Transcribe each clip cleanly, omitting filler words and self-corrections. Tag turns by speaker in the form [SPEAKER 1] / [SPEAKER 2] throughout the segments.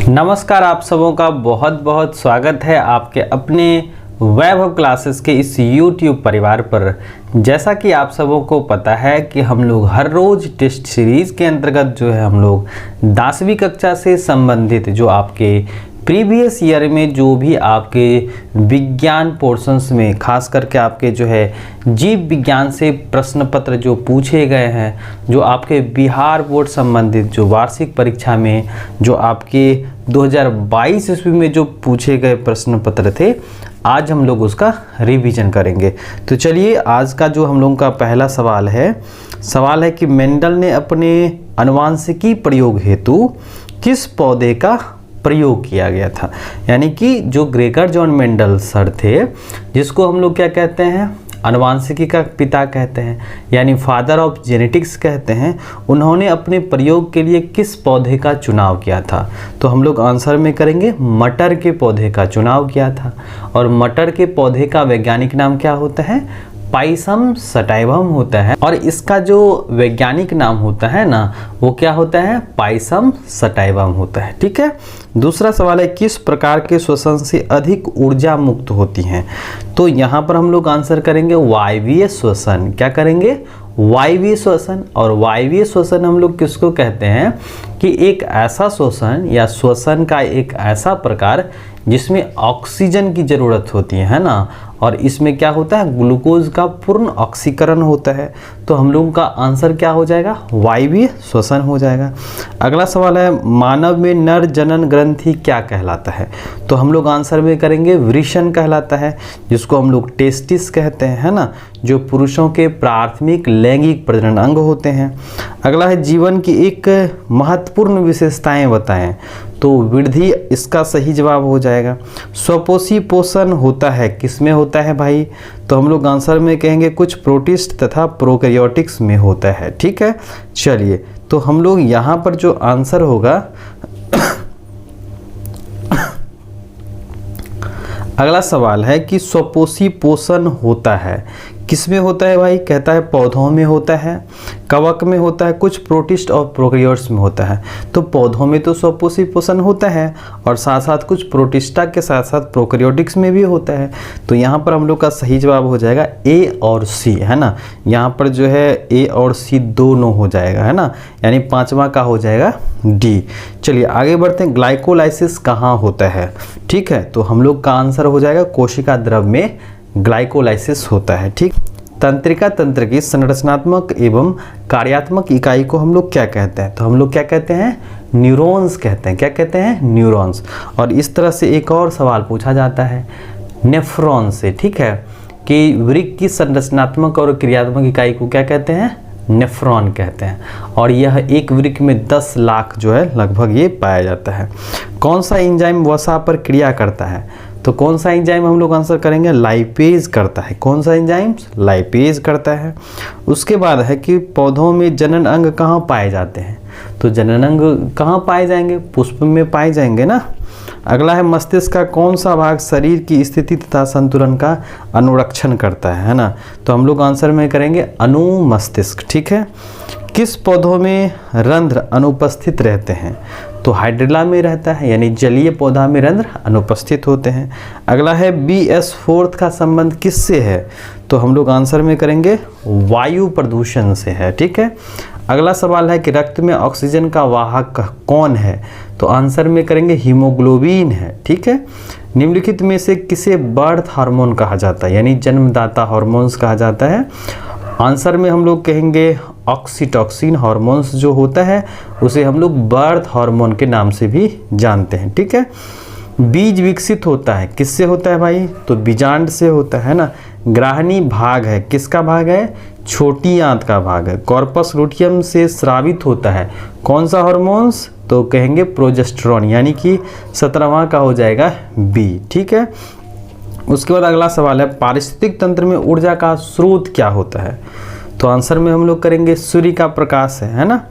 [SPEAKER 1] नमस्कार, आप सबों का बहुत बहुत स्वागत है आपके अपने वैभव क्लासेस के इस YouTube परिवार पर। जैसा कि आप सबों को पता है कि हम लोग हर रोज़ टेस्ट सीरीज़ के अंतर्गत जो है हम लोग 10वीं कक्षा से संबंधित जो आपके प्रीवियस ईयर में जो भी आपके विज्ञान पोर्शंस में खास करके आपके जो है जीव विज्ञान से प्रश्न पत्र जो पूछे गए हैं, जो आपके बिहार बोर्ड संबंधित जो वार्षिक परीक्षा में जो आपके 2022 ईस्वी में जो पूछे गए प्रश्न पत्र थे, आज हम लोग उसका रिवीजन करेंगे। तो चलिए, आज का जो हम लोगों का पहला सवाल है कि मेंडल ने अपने आनुवंशिकी प्रयोग हेतु किस पौधे का प्रयोग किया गया था। यानी कि जो ग्रेगर जॉन मेंडल सर थे, जिसको हम लोग क्या कहते हैं, आनुवंशिकी का पिता कहते हैं, यानी फादर ऑफ जेनेटिक्स कहते हैं, उन्होंने अपने प्रयोग के लिए किस पौधे का चुनाव किया था। तो हम लोग आंसर में करेंगे मटर के पौधे का चुनाव किया था। और मटर के पौधे का वैज्ञानिक नाम क्या होता है? पाइसम सटाइवम होता है। और इसका जो वैज्ञानिक नाम होता है ना, वो क्या होता है? पाइसम सटाइवम होता है। ठीक है। दूसरा सवाल है, किस प्रकार के श्वसन से अधिक ऊर्जा मुक्त होती हैं? तो यहाँ पर हम लोग आंसर करेंगे वायवीय श्वसन। क्या करेंगे? वायवीय श्वसन। और वायवीय श्वसन हम लोग किसको कहते हैं कि एक ऐसा श्वसन या श्वसन का एक ऐसा प्रकार जिसमें ऑक्सीजन की ज़रूरत होती है ना, और इसमें क्या होता है? ग्लूकोज का पूर्ण ऑक्सीकरण होता है। तो हम लोगों का आंसर क्या हो जाएगा? वायवीय श्वसन हो जाएगा। अगला सवाल है, मानव में नर जनन ग्रंथि क्या कहलाता है? तो हम लोग आंसर में करेंगे वृषण कहलाता है, जिसको हम लोग टेस्टिस कहते हैं, है ना, जो पुरुषों के प्राथमिक लैंगिक प्रजनन अंग होते हैं। अगला है, जीवन की एक महत्वपूर्ण विशेषताएं बताएं। तो वृद्धि इसका सही जवाब हो जाएगा। स्वपोषी पोषण होता है, किसमें होता है भाई? तो हम लोग आंसर में कहेंगे कुछ प्रोटिस्ट तथा प्रोकैरियोटिक्स में होता है। ठीक है। चलिए, तो हम लोग यहाँ पर जो आंसर होगा अगला सवाल है कि स्वपोषी पोषण होता है, किसमें होता है भाई? कहता है पौधों में होता है, कवक में होता है, कुछ प्रोटिस्ट और प्रोकैरियोट्स में होता है। तो पौधों में तो स्वपोषी पोषण होता है, और साथ साथ कुछ प्रोटिस्टा के साथ साथ प्रोकैरियोटिक्स में भी होता है। तो यहाँ पर हम लोग का सही जवाब हो जाएगा ए और सी, है ना। यहाँ पर जो है ए और सी दोनों हो जाएगा, है ना, यानी पांचवा का हो जाएगा डी। चलिए आगे बढ़ते हैं। ग्लाइकोलाइसिस कहाँ होता है? ठीक है, तो हम लोग का आंसर हो जाएगा कोशिका द्रव में ग्लाइकोलाइसिस होता है। ठीक। तंत्रिका तंत्र की संरचनात्मक एवं कार्यात्मक इकाई को हम लोग क्या कहते हैं? तो हम लोग क्या कहते हैं? न्यूरॉन्स कहते हैं। क्या कहते हैं? न्यूरॉन्स। और इस तरह से एक और सवाल पूछा जाता है नेफ्रॉन से, ठीक है, कि वृक्क की संरचनात्मक और क्रियात्मक इकाई को क्या कहते हैं? नेफ्रॉन कहते हैं। और यह एक वृक्क में 10 लाख जो है लगभग ये पाया जाता है। कौन सा एंजाइम वसा पर क्रिया करता है? तो कौन सा एंजाइम हम लोग आंसर करेंगे? लाइपेज करता है। कौन सा एंजाइम? लाइपेज करता है। उसके बाद है कि पौधों में जनन अंग कहाँ पाए जाते हैं? तो जनन अंग कहाँ पाए जाएंगे? पुष्प में पाए जाएंगे ना। अगला है, मस्तिष्क का कौन सा भाग शरीर की स्थिति तथा संतुलन का अनुरक्षण करता है ना। तो हम लोग आंसर में करेंगे अनुमस्तिष्क। ठीक है। किस पौधों में रंध्र अनुपस्थित रहते हैं? तो हाइड्रिला में रहता है, यानी जलीय पौधा में रंध्र अनुपस्थित होते हैं। अगला है, BS4 का संबंध किससे है? तो हम लोग आंसर में करेंगे वायु प्रदूषण से है। ठीक है। अगला सवाल है कि रक्त में ऑक्सीजन का वाहक कौन है? तो आंसर में करेंगे हीमोग्लोबिन है। ठीक है। निम्नलिखित में से किसे बर्थ हार्मोन कहा जाता है, यानी जन्मदाता हार्मोन्स कहा जाता है? आंसर में हम लोग कहेंगे ऑक्सीटोसिन हार्मोन्स जो होता है उसे हम लोग बर्थ हार्मोन के नाम से भी जानते हैं। ठीक है। बीज विकसित होता है, किससे होता है भाई? तो बीजांड से होता है ना। ग्राहनी भाग है, किसका भाग है? छोटी आंत का भाग है। कॉर्पस लुटियम से स्रावित होता है कौन सा हार्मोन्स? तो कहेंगे प्रोजेस्टेरोन, यानी कि 17वां का हो जाएगा बी। ठीक है। उसके बाद अगला सवाल है, पारिस्थितिक तंत्र में ऊर्जा का स्रोत क्या होता है? तो आंसर में हम लोग करेंगे सूर्य का प्रकाश है ना।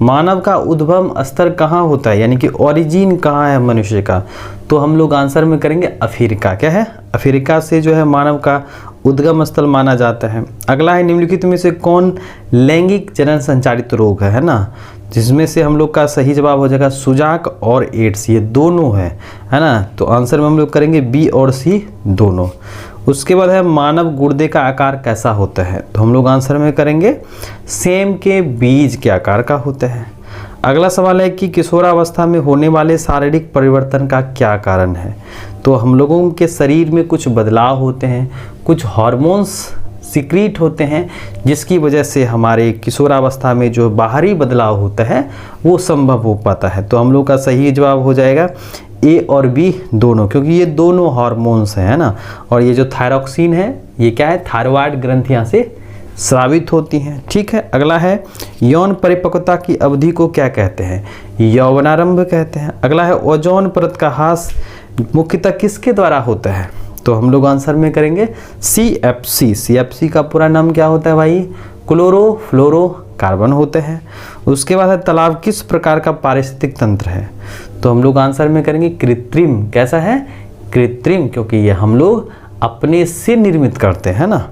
[SPEAKER 1] मानव का उद्गम स्तर कहाँ होता है, यानी कि ओरिजिन कहाँ है मनुष्य का? तो हम लोग आंसर में करेंगे अफ्रीका। क्या है? अफ्रीका से जो है मानव का उद्गम स्थल माना जाता है। अगला है, निम्नलिखित में से कौन लैंगिक जनन संचारित रोग है ना। जिसमें से हम लोग का सही जवाब हो जाएगा सुजाक और एड्स, ये दोनों है ना। तो आंसर में हम लोग करेंगे बी और सी दोनों। उसके बाद है मानव गुर्दे का आकार कैसा होता है, तो हम लोग आंसर में करेंगे सेम के बीज के आकार का होता है। अगला सवाल है कि किशोरावस्था में होने वाले शारीरिक परिवर्तन का क्या कारण है, तो हम लोगों के शरीर में कुछ बदलाव होते हैं, कुछ हार्मोन्स सिक्रीट होते हैं, जिसकी वजह से हमारे किशोरावस्था में जो बाहरी बदलाव होता है वो संभव हो पाता है। तो हम लोग का सही जवाब हो जाएगा ए और बी दोनों, क्योंकि ये दोनों हार्मोन्स हैं, है ना। और ये जो थायरॉक्सिन है ये क्या है, थायरॉयड ग्रंथियां से स्रावित होती हैं। ठीक है, अगला है यौन परिपक्वता की अवधि को क्या कहते हैं, यौवनारंभ कहते हैं। अगला है ओजोन परत का ह्रास मुख्यतः किसके द्वारा होता है, तो हम लोग आंसर में करेंगे CFC। CFC का पूरा नाम क्या होता है भाई, क्लोरोफ्लोरोकार्बन होते हैं। उसके बाद है तालाब किस प्रकार का पारिस्थितिक तंत्र है, तो हम लोग आंसर में करेंगे कृत्रिम। कैसा है, कृत्रिम, क्योंकि ये हम लोग अपने से निर्मित करते हैं ना।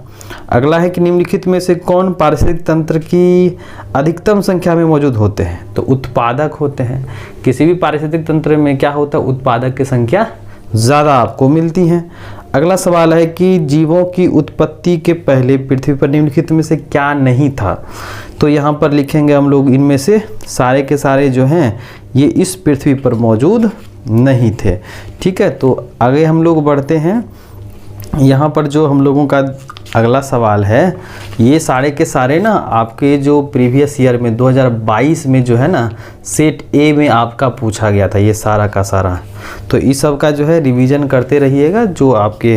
[SPEAKER 1] अगला है कि निम्नलिखित में से कौन पारिस्थितिक तंत्र की अधिकतम संख्या में मौजूद होते हैं, तो उत्पादक होते हैं। किसी भी पारिस्थितिक तंत्र में क्या होता है, उत्पादक की संख्या ज़्यादा आपको मिलती हैं। अगला सवाल है कि जीवों की उत्पत्ति के पहले पृथ्वी पर निम्नलिखित में से क्या नहीं था, तो यहाँ पर लिखेंगे हम लोग इनमें से सारे के सारे जो हैं ये इस पृथ्वी पर मौजूद नहीं थे। ठीक है, तो आगे हम लोग बढ़ते हैं। यहाँ पर जो हम लोगों का अगला सवाल है, ये सारे के सारे ना आपके जो प्रीवियस ईयर में 2022 में जो है ना सेट ए में आपका पूछा गया था, ये सारा का सारा। तो इस सब का जो है रिवीजन करते रहिएगा, जो आपके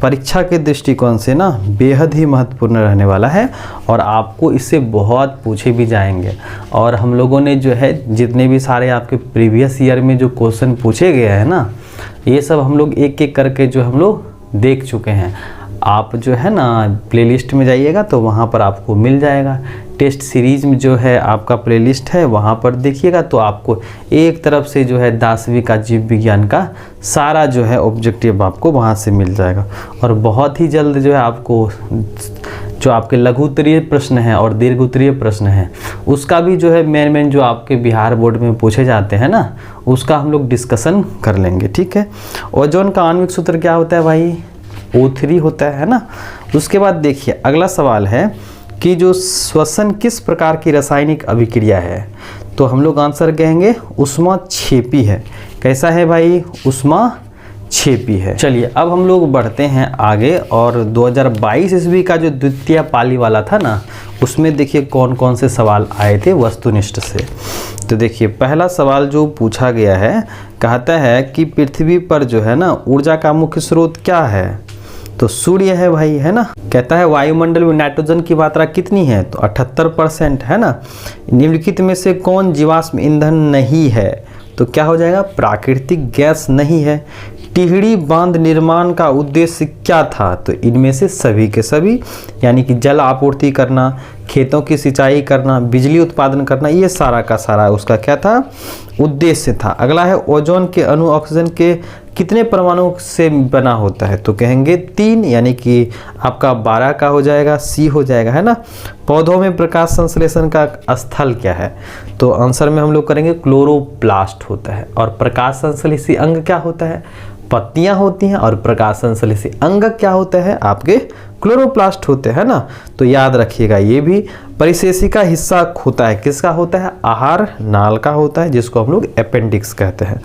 [SPEAKER 1] परीक्षा के दृष्टिकोण से ना बेहद ही महत्वपूर्ण रहने वाला है और आपको इससे बहुत पूछे भी जाएंगे। और हम लोगों ने जो है जितने भी सारे आपके प्रीवियस ईयर में जो क्वेश्चन पूछे गए हैं ना, ये सब हम लोग एक एक करके जो हम लोग देख चुके हैं। आप जो है ना प्लेलिस्ट में जाइएगा तो वहाँ पर आपको मिल जाएगा। टेस्ट सीरीज में जो है आपका प्लेलिस्ट है, वहाँ पर देखिएगा तो आपको एक तरफ से जो है 10वीं का जीव विज्ञान का सारा जो है ऑब्जेक्टिव आपको वहाँ से मिल जाएगा। और बहुत ही जल्द जो है आपको जो आपके लघु उत्तरीय प्रश्न हैं और दीर्घ उत्तरीय प्रश्न हैं उसका भी जो है मेन जो आपके बिहार बोर्ड में पूछे जाते हैं ना, उसका हम लोग डिस्कशन कर लेंगे। ठीक है, ओजोन का आणविक सूत्र क्या होता है भाई, O3 होता है ना। उसके बाद देखिए अगला सवाल है कि जो श्वसन किस प्रकार की रासायनिक अभिक्रिया है, तो हम लोग आंसर कहेंगे ऊष्माक्षेपी है। कैसा है भाई, ऊष्माक्षेपी है। चलिए अब हम लोग बढ़ते हैं आगे, और 2022 ईस्वी का जो द्वितीय पाली वाला था ना, उसमें देखिए कौन कौन से सवाल आए थे वस्तुनिष्ठ से। तो देखिए पहला सवाल जो पूछा गया है, कहता है कि पृथ्वी पर जो है ना ऊर्जा का मुख्य स्रोत क्या है, तो सूर्य है भाई, है ना। कहता है वायुमंडल में नाइट्रोजन की मात्रा कितनी है, तो 78% है ना। निम्नलिखित में से कौन जीवाश्म ईंधन नहीं है, तो क्या हो जाएगा, प्राकृतिक गैस नहीं है। टिहरी बांध निर्माण का उद्देश्य क्या था, तो इनमें से सभी के सभी, यानी कि जल आपूर्ति करना, खेतों की सिंचाई करना, बिजली उत्पादन करना, ये सारा का सारा उसका क्या था, उद्देश्य था। अगला है ओजोन के अणु ऑक्सीजन के कितने परमाणुओं से बना होता है, तो कहेंगे 3, यानी कि आपका 12 का हो जाएगा, सी हो जाएगा, है ना। पौधों में प्रकाश संश्लेषण का स्थल क्या है, तो आंसर में हम लोग करेंगे क्लोरोप्लास्ट होता है। और प्रकाश संश्लेषी अंग क्या होता है, पत्तियां होती हैं, और प्रकाश संश्लेषी अंग क्या होता है, आपके क्लोरोप्लास्ट होते हैं ना। तो याद रखिएगा ये भी। परिशेषिका हिस्सा होता है, किसका होता है, आहार नाल का होता है, जिसको हम लोग अपेंडिक्स कहते हैं।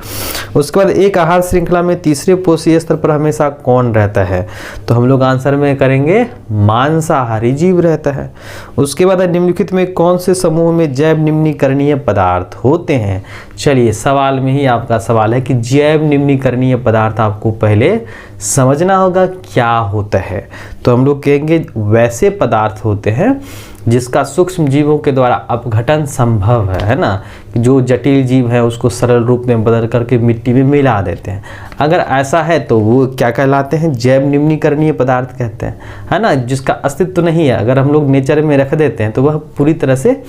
[SPEAKER 1] उसके बाद एक आहार श्रृंखला में तीसरे पोषीय स्तर पर हमेशा कौन रहता है, तो हम लोग आंसर में करेंगे मांसाहारी जीव रहता है। उसके बाद निम्नलिखित में कौन से समूह में जैव निम्नीकरणीय पदार्थ होते हैं। चलिए सवाल में ही आपका सवाल है कि जैव निम्नीकरणीय पदार्थ आपको पहले समझना होगा क्या होता है, तो हम लोग कहेंगे वैसे पदार्थ होते हैं जिसका सूक्ष्म जीवों के द्वारा अपघटन संभव है ना। जो जटिल जीव है उसको सरल रूप में बदल करके मिट्टी में मिला देते हैं। अगर ऐसा है तो वो क्या कहलाते हैं, जैव निम्नीकरणीय पदार्थ कहते हैं, है ना। जिसका अस्तित्व नहीं है, अगर हम लोग नेचर में रख देते हैं तो वह पूरी तरह से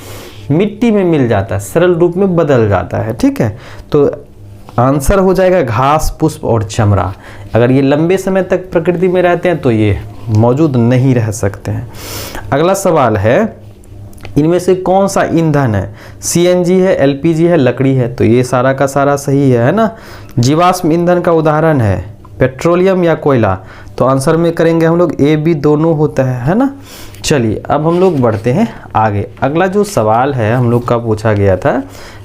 [SPEAKER 1] मिट्टी में मिल जाता है, सरल रूप में बदल जाता है। ठीक है, तो आंसर हो जाएगा घास, पुष्प और चमड़ा। अगर ये लंबे समय तक प्रकृति में रहते हैं तो ये मौजूद नहीं रह सकते हैं। अगला सवाल है इनमें से कौन सा ईंधन है? सीएनजी है, एलपीजी है, लकड़ी है? तो ये सारा का सारा सही है ना। जीवाश्म ईंधन का उदाहरण है पेट्रोलियम या कोयला? तो आंसर में करेंगे हम लोग ए बी दोनों होता है ना। चलिए अब हम लोग बढ़ते हैं आगे। अगला जो सवाल है हम लोग का पूछा गया था,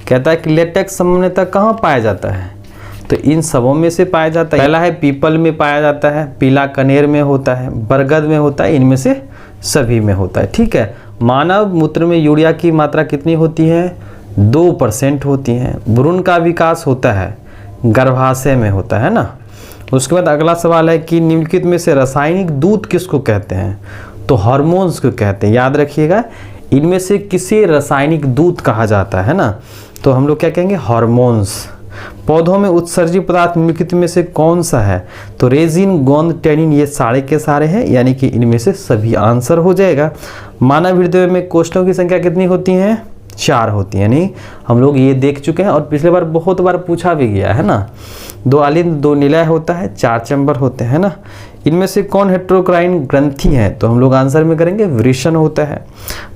[SPEAKER 1] कहता है कि लेटेक्स सामान्यतः कहाँ पाया जाता है? तो इन सबों में से पाया जाता है। पहला है पीपल में पाया जाता है, पीला कनेर में होता है, बरगद में होता है, इनमें से सभी में होता है। ठीक है। मानव मूत्र में यूरिया की मात्रा कितनी होती है? 2% होती है। भ्रूण का विकास होता है गर्भाशय में होता है ना। उसके बाद अगला सवाल है कि निम्नलिखित में से रासायनिक दूत किसको कहते हैं? तो हार्मोन्स को कहते हैं। याद रखिएगा, इनमें से किसे रासायनिक दूत कहा जाता है ना। तो हम लोग क्या कहेंगे? हार्मोन्स। पौधों में उत्सर्जित पदार्थ निम्नलिखित में से कौन सा है? तो रेजिन, गोंद, टैनिन, ये सारे के सारे हैं, यानी कि इनमें से सभी आंसर हो जाएगा। मानव हृदय में कोष्ठों की संख्या कितनी होती है? 4 होती है। नहीं, हम लोग ये देख चुके हैं और पिछले बार बहुत बार पूछा भी गया है ना। 2 आलिंद, 2 निलय होता है, 4 चैम्बर होते हैं ना। इनमें से कौन हेट्रोक्राइन ग्रंथि है? तो हम लोग आंसर में करेंगे वृषण होता है।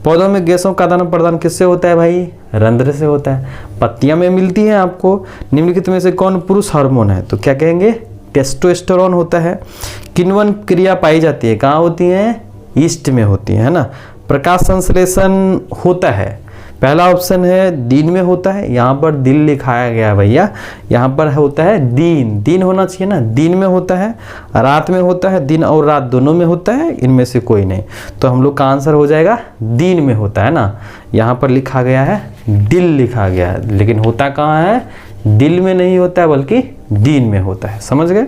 [SPEAKER 1] पौधों में गैसों का आदान प्रदान किससे होता है भाई? रंध्र से होता है। पत्तियां में मिलती हैं आपको। निम्नलिखित में से कौन पुरुष हार्मोन है? तो क्या कहेंगे? टेस्टोस्टेरोन होता है। किण्वन क्रिया पाई जाती है, कहाँ होती है? ईस्ट में होती है ना। प्रकाश संश्लेषण होता है, पहला ऑप्शन है दिन में होता है, यहाँ पर दिन लिखाया गया भैया, यहाँ पर होता है दिन। दिन होना चाहिए ना, दिन में होता है, रात में होता है, दिन और रात दोनों में होता है, इनमें से कोई नहीं। तो हम लोग का आंसर हो जाएगा दिन में होता है ना। यहाँ पर लिखा गया है दिल लिखा गया है, लेकिन होता कहाँ है? दिल में नहीं होता है बल्कि दिन में होता है। समझ गए?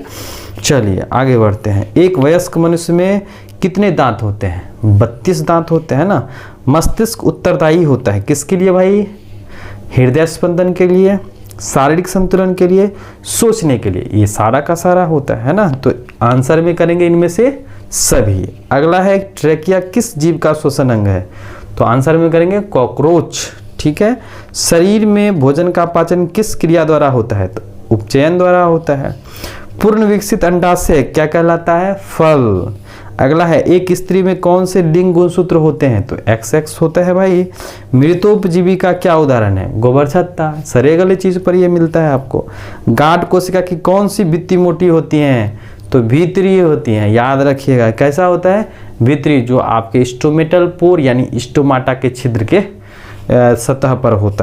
[SPEAKER 1] चलिए आगे बढ़ते हैं। एक वयस्क मनुष्य में कितने दांत होते हैं? 32 दांत होते हैं ना। मस्तिष्क उत्तरदायी होता है किसके लिए भाई? हृदय स्पंदन के लिए, शारीरिक संतुलन के लिए, सोचने के लिए, ये सारा का सारा होता है ना। तो आंसर में करेंगे इनमें से सभी। अगला है ट्रेकिया किस जीव का श्वसन अंग है? तो आंसर में करेंगे कॉकरोच। ठीक है। शरीर में भोजन का पाचन किस क्रिया द्वारा होता है? तो उपचयन द्वारा होता है। पूर्ण विकसित अंडाशय क्या कहलाता है? फल। अगला है एक स्त्री में कौन से लिंग गुणसूत्र होते हैं? तो XX होता है भाई। मृतोपजीवी का क्या उदाहरण है? गोबर छत्ता। सरेगले चीज पर ये मिलता है आपको। गाढ़ कोशिका की कौन सी भित्ति मोटी होती हैं? तो भीतरी होती हैं। याद रखिएगा कैसा होता है? भीतरी, जो आपके स्टोमेटल पोर यानी स्टोमाटा के छिद्र के सतह पर होता है।